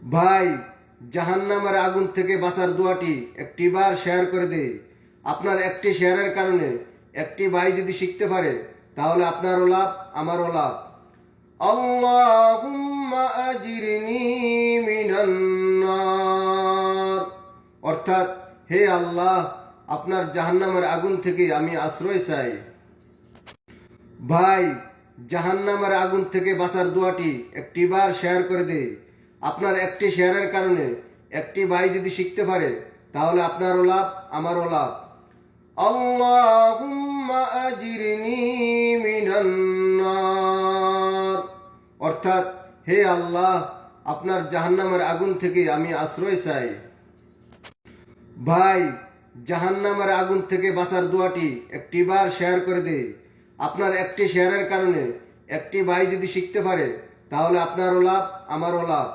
ভাই, জাহান্নামের আগুন থেকে বাঁচার দোয়াটি একটিবার শেয়ার করে দে। আপনার একটি শেয়ারের কারণে একটি ভাই যদি শিখতে পারে তাহলে আপনারও লাভ, আমারও লাভ। আল্লাহুম্মা আজিরনি মিনান নার, অর্থাৎ হে আল্লাহ, আপনার জাহান্নামের আগুন থেকে আমি আশ্রয় চাই। ভাই, জাহান্নামের আগুন থেকে বাঁচার দোয়াটি একটিবার শেয়ার করে দে। আপনার একটি শেয়ারের কারণে একটি ভাই যদি শিখতে পারে তাহলে আপনারও লাভ, আমারও লাভ। আল্লাহুম্মা আজিরনি মিনান নার, অর্থাৎ হে আল্লাহ, আপনার জাহান্নামের আগুন থেকে আমি আশ্রয় চাই। ভাই, জাহান্নামের আগুন থেকে বাঁচার দোয়াটি একটিবার শেয়ার করে দে। আপনার একটি শেয়ারের কারণে একটি ভাই যদি শিখতে পারে তাহলে আপনারও লাভ, আমারও লাভ।